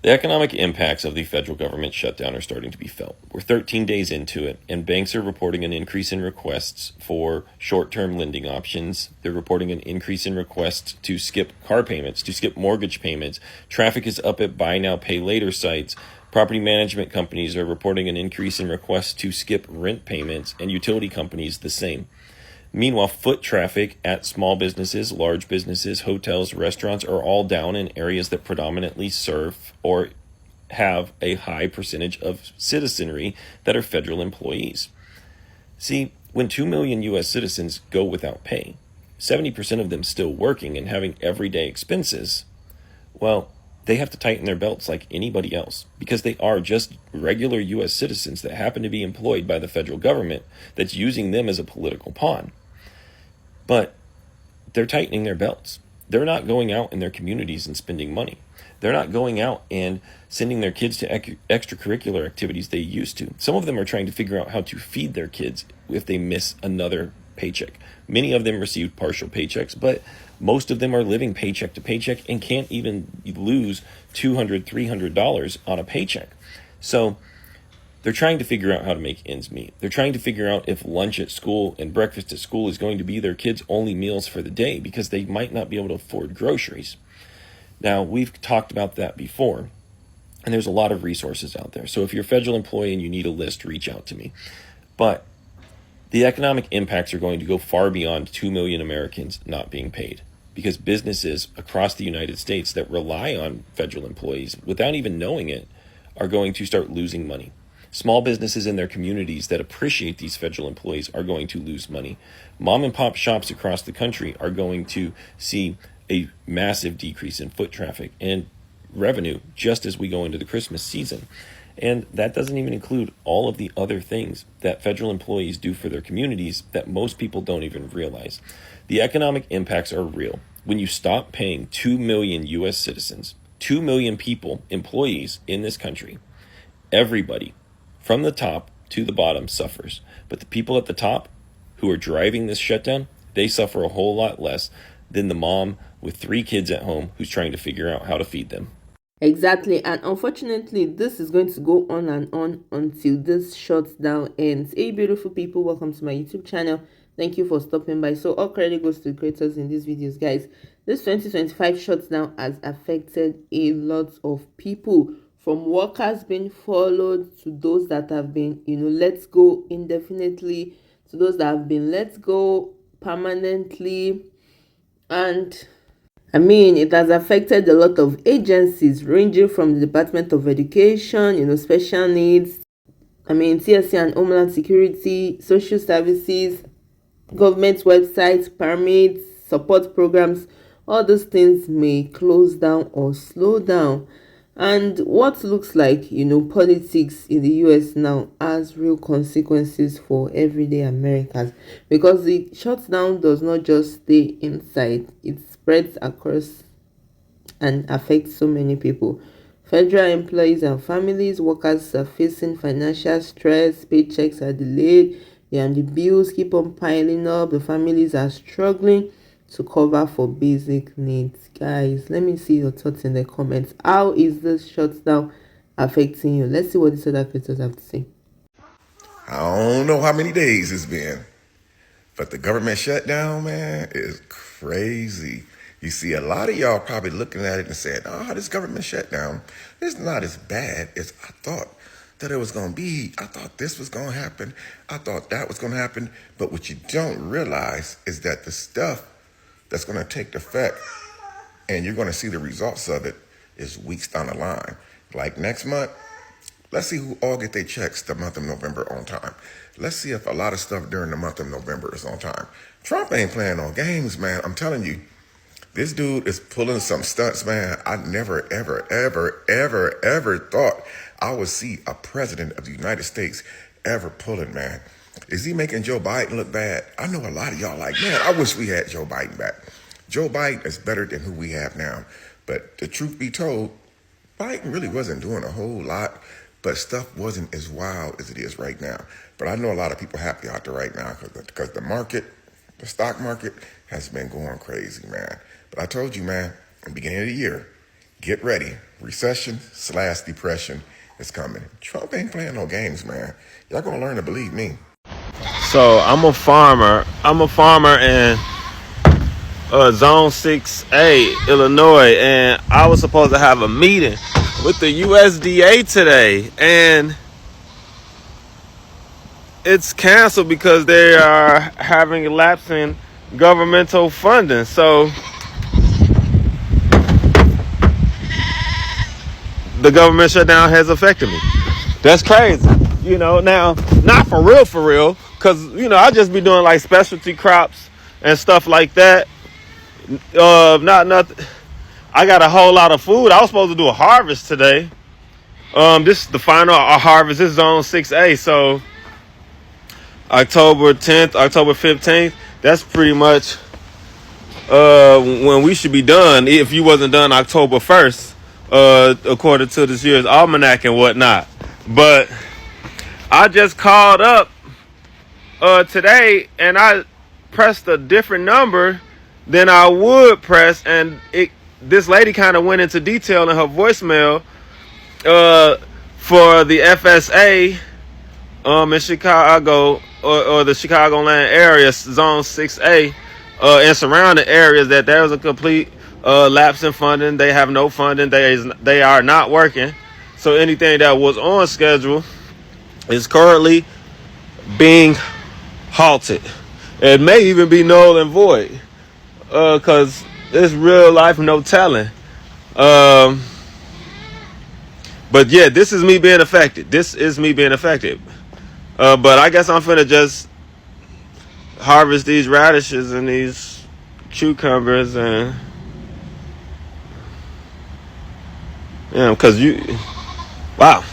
The economic impacts of the federal government shutdown are starting to be felt. We're 13 days into it, and banks are reporting an increase in requests for short-term lending options. They're reporting an increase in requests to skip car payments, to skip mortgage payments. Traffic is up at buy now, pay later sites. Property management companies are reporting an increase in requests to skip rent payments, and utility companies the same. Meanwhile, foot traffic at small businesses, large businesses, hotels, restaurants are all down in areas that predominantly serve or have a high percentage of citizenry that are federal employees. See, when 2 million U.S. citizens go without pay, 70% of them still working and having everyday expenses, well, they have to tighten their belts like anybody else because they are just regular U.S. citizens that happen to be employed by the federal government that's using them as a political pawn. But they're tightening their belts. They're not going out in their communities and spending money. They're not going out and sending their kids to extracurricular activities they used to. Some of them are trying to figure out how to feed their kids if they miss another paycheck. Many of them received partial paychecks, but most of them are living paycheck to paycheck and can't even lose $200, $300 on a paycheck. So they're trying to figure out how to make ends meet. They're trying to figure out if lunch at school and breakfast at school is going to be their kids' only meals for the day because they might not be able to afford groceries. Now, we've talked about that before, and there's a lot of resources out there. So if you're a federal employee and you need a list, reach out to me. But the economic impacts are going to go far beyond 2 million Americans not being paid because businesses across the United States that rely on federal employees without even knowing it are going to start losing money. Small businesses in their communities that appreciate these federal employees are going to lose money. Mom and pop shops across the country are going to see a massive decrease in foot traffic and revenue just as we go into the Christmas season. And that doesn't even include all of the other things that federal employees do for their communities that most people don't even realize. The economic impacts are real. When you stop paying 2 million U.S. citizens, 2 million people, employees in this country, everybody from the top to the bottom suffers. But the people at the top who are driving this shutdown, they suffer a whole lot less than the mom with 3 kids at home who's trying to figure out how to feed them. Exactly, and unfortunately, this is going to go on and on until this shutdown ends. Hey, beautiful people, welcome to my YouTube channel. Thank you for stopping by. So, all credit goes to the creators in these videos, guys. This 2025 shutdown has affected a lot of people, from workers being followed to those that have been, let go indefinitely, to those that have been let go permanently, and it has affected a lot of agencies ranging from the Department of Education, special needs, TSC and Homeland Security, social services, government websites, permits, support programs. All those things may close down or slow down. And what looks like, politics in the US now has real consequences for everyday Americans, because the shutdown does not just stay inside, it spreads across and affects so many people. Federal employees and families, workers are facing financial stress, paychecks are delayed, and the bills keep on piling up. The families are struggling to cover for basic needs. Guys, let me see your thoughts in the comments. How is this shutdown affecting you? Let's see what these other creators have to say. I don't know how many days it's been, but the government shutdown, man, is crazy. You see, a lot of y'all probably looking at it and saying, oh, this government shutdown is not as bad as I thought that it was going to be. I thought this was going to happen. I thought that was going to happen. But what you don't realize is that the stuff that's going to take effect and you're going to see the results of it is weeks down the line. Like next month, let's see who all get their checks the month of November on time. Let's see if a lot of stuff during the month of November is on time. Trump ain't playing on games, man. I'm telling you, this dude is pulling some stunts, man. I never, ever, ever, ever, ever thought I would see a president of the United States ever pulling, man. Is he making Joe Biden look bad? I know a lot of y'all like, man, I wish we had Joe Biden back. Joe Biden is better than who we have now. But the truth be told, Biden really wasn't doing a whole lot, but stuff wasn't as wild as it is right now. But I know a lot of people happy out there right now because the market, the stock market has been going crazy, man. But I told you, man, at the beginning of the year, get ready Recession/depression is coming. Trump ain't playing no games, man. Y'all gonna learn to believe me. So I'm a farmer. I'm a farmer in Zone 6A, Illinois, and I was supposed to have a meeting with the USDA today, and it's canceled because they are having a lapse in governmental funding. So the government shutdown has affected me. That's crazy. Now, not for real, because, I just be doing like specialty crops and stuff like that. Not nothing. I got a whole lot of food. I was supposed to do a harvest today. This is the final harvest. This is Zone 6A. So October 10th, October 15th, that's pretty much when we should be done, if you wasn't done October 1st, according to this year's almanac and whatnot. But I just called up today and I pressed a different number than I would press, and this lady kind of went into detail in her voicemail for the FSA in Chicago or the Chicagoland area, Zone 6A, and surrounding areas, that there was a complete lapse in funding. They have no funding. They are not working. So anything that was on schedule is currently being halted. It may even be null and void because it's real life, no telling. But yeah, this is me being affected. But I guess I'm finna just harvest these radishes and these cucumbers, and because wow.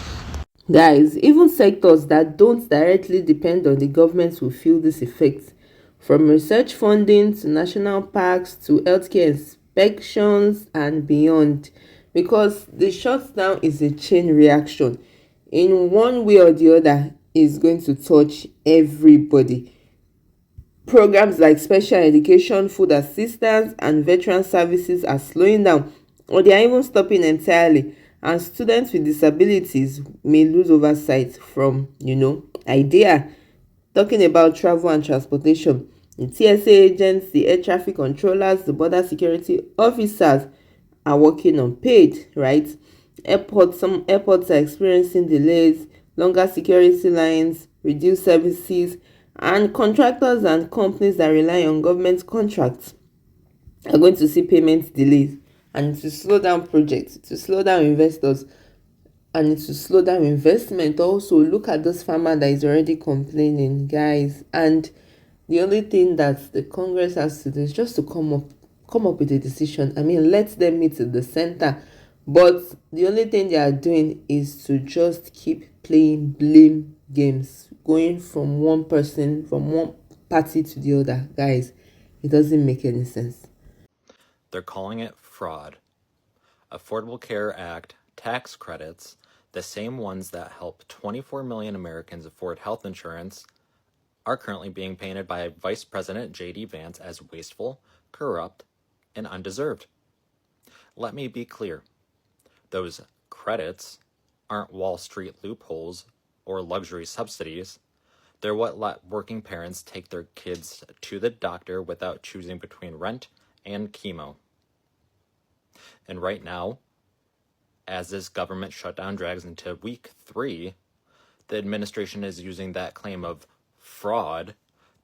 Guys, even sectors that don't directly depend on the government will feel this effect, from research funding to national parks to healthcare inspections and beyond, because the shutdown is a chain reaction. In one way or the other, is going to touch everybody. Programs like special education, food assistance, and veteran services are slowing down, or they are even stopping entirely, and students with disabilities may lose oversight from, idea. Talking about travel and transportation, the TSA agents, the air traffic controllers, the border security officers are working unpaid, right? Some airports are experiencing delays, longer security lines, reduced services, and contractors and companies that rely on government contracts are going to see payment delays, and to slow down projects, to slow down investors, and to slow down investment. Also, look at this farmer that is already complaining, guys. And the only thing that the Congress has to do is just to come up with a decision. I mean, let them meet at the center. But the only thing they are doing is to just keep playing blame games, going from one person, from one party to the other. Guys, it doesn't make any sense. They're calling it fraud. Affordable Care Act tax credits, the same ones that help 24 million Americans afford health insurance, are currently being painted by Vice President J.D. Vance as wasteful, corrupt, and undeserved. Let me be clear. Those credits aren't Wall Street loopholes or luxury subsidies. They're what let working parents take their kids to the doctor without choosing between rent and chemo. And right now, as this government shutdown drags into week 3, the administration is using that claim of fraud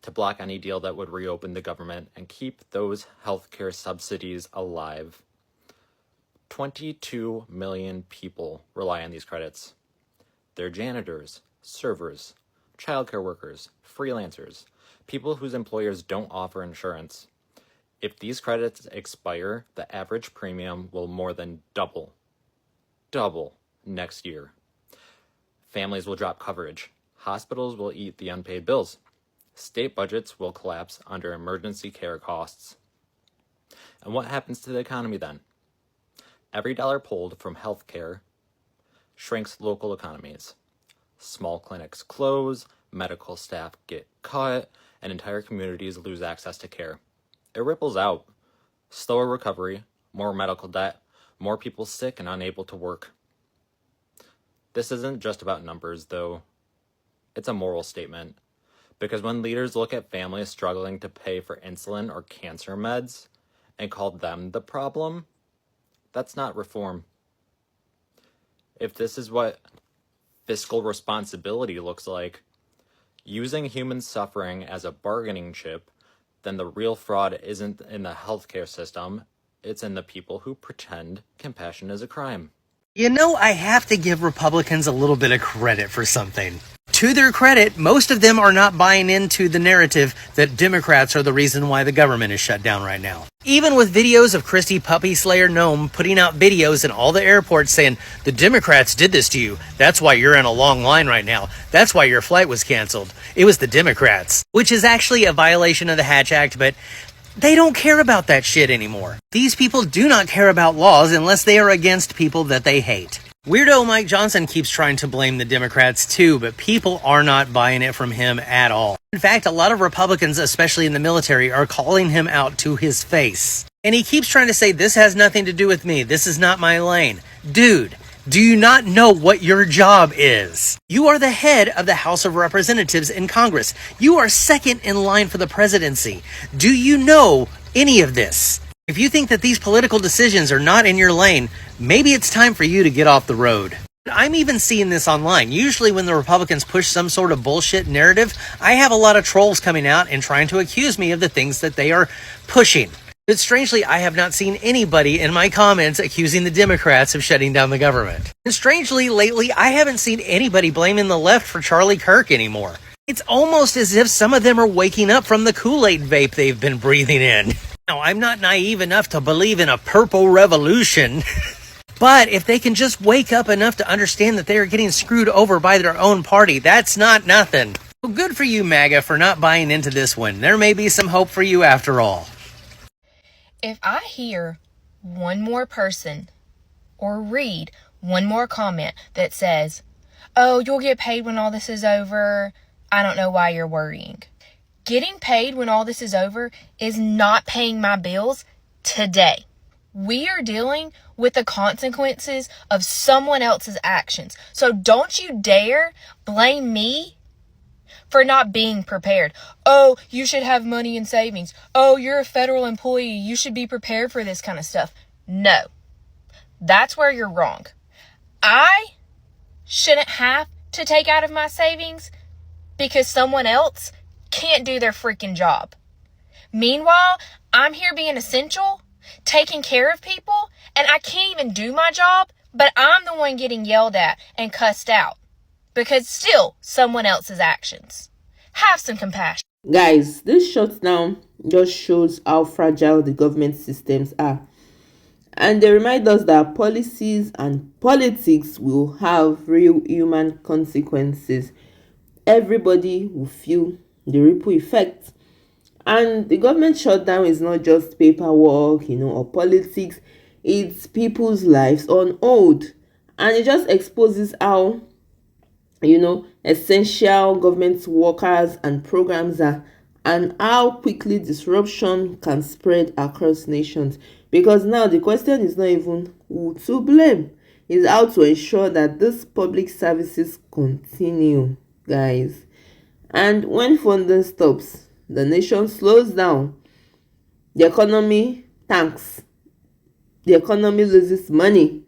to block any deal that would reopen the government and keep those healthcare subsidies alive. 22 million people rely on these credits. They're janitors, servers, childcare workers, freelancers, people whose employers don't offer insurance. If these credits expire, the average premium will more than double next year. Families will drop coverage. Hospitals will eat the unpaid bills. State budgets will collapse under emergency care costs. And what happens to the economy then? Every dollar pulled from healthcare shrinks local economies. Small clinics close, medical staff get cut, and entire communities lose access to care. It ripples out. Slower recovery, more medical debt, more people sick and unable to work. This isn't just about numbers, though. It's a moral statement. Because when leaders look at families struggling to pay for insulin or cancer meds and call them the problem, that's not reform. If this is what fiscal responsibility looks like, using human suffering as a bargaining chip, then the real fraud isn't in the healthcare system, it's in the people who pretend compassion is a crime. You know, I have to give Republicans a little bit of credit for something. To their credit, most of them are not buying into the narrative that Democrats are the reason why the government is shut down right now. Even with videos of Christy Puppy Slayer Gnome putting out videos in all the airports saying, the Democrats did this to you. That's why you're in a long line right now. That's why your flight was canceled. It was the Democrats. Which is actually a violation of the Hatch Act, but they don't care about that shit anymore. These people do not care about laws unless they are against people that they hate. Weirdo Mike Johnson keeps trying to blame the Democrats too, but people are not buying it from him at all. In fact, a lot of Republicans, especially in the military, are calling him out to his face. And he keeps trying to say, this has nothing to do with me. This is not my lane. Dude, do you not know what your job is? You are the head of the House of Representatives in Congress. You are second in line for the presidency. Do you know any of this? If you think that these political decisions are not in your lane, maybe it's time for you to get off the road. I'm even seeing this online. Usually when the Republicans push some sort of bullshit narrative, I have a lot of trolls coming out and trying to accuse me of the things that they are pushing. But strangely, I have not seen anybody in my comments accusing the Democrats of shutting down the government. And strangely, lately, I haven't seen anybody blaming the left for Charlie Kirk anymore. It's almost as if some of them are waking up from the Kool-Aid vape they've been breathing in. Now, I'm not naive enough to believe in a purple revolution, but if they can just wake up enough to understand that they are getting screwed over by their own party, that's not nothing. Well, good for you, MAGA, for not buying into this one. There may be some hope for you after all. If I hear one more person or read one more comment that says, oh, you'll get paid when all this is over, I don't know why you're worrying. Getting paid when all this is over is not paying my bills today. We are dealing with the consequences of someone else's actions. So don't you dare blame me for not being prepared. Oh, you should have money in savings. Oh, you're a federal employee. You should be prepared for this kind of stuff. No, that's where you're wrong. I shouldn't have to take out of my savings because someone else can't do their freaking job. Meanwhile, I'm here being essential, taking care of people, and I can't even do my job, but I'm the one getting yelled at and cussed out because still someone else's actions. Have some compassion. Guys, this shutdown just shows how fragile the government systems are. And they remind us that policies and politics will have real human consequences. Everybody will feel the ripple effect. And the government shutdown is not just paperwork, or politics. It's people's lives on hold. And it just exposes how, essential government workers and programs are, and how quickly disruption can spread across nations. Because now the question is not even who to blame. It's how to ensure that these public services continue, guys. And when funding stops, the nation slows down. The economy tanks. The economy loses money.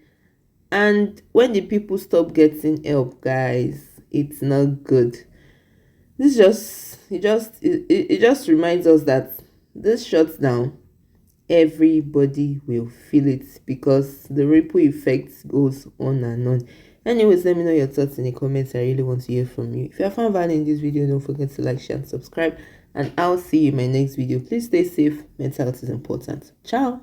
And when the people stop getting help, guys, it's not good. It just reminds us that this shutdown, everybody will feel it because the ripple effect goes on and on. Anyways, let me know your thoughts in the comments. I really want to hear from you. If you have found value in this video, don't forget to like, share, and subscribe. And I'll see you in my next video. Please stay safe. Mental health is important. Ciao.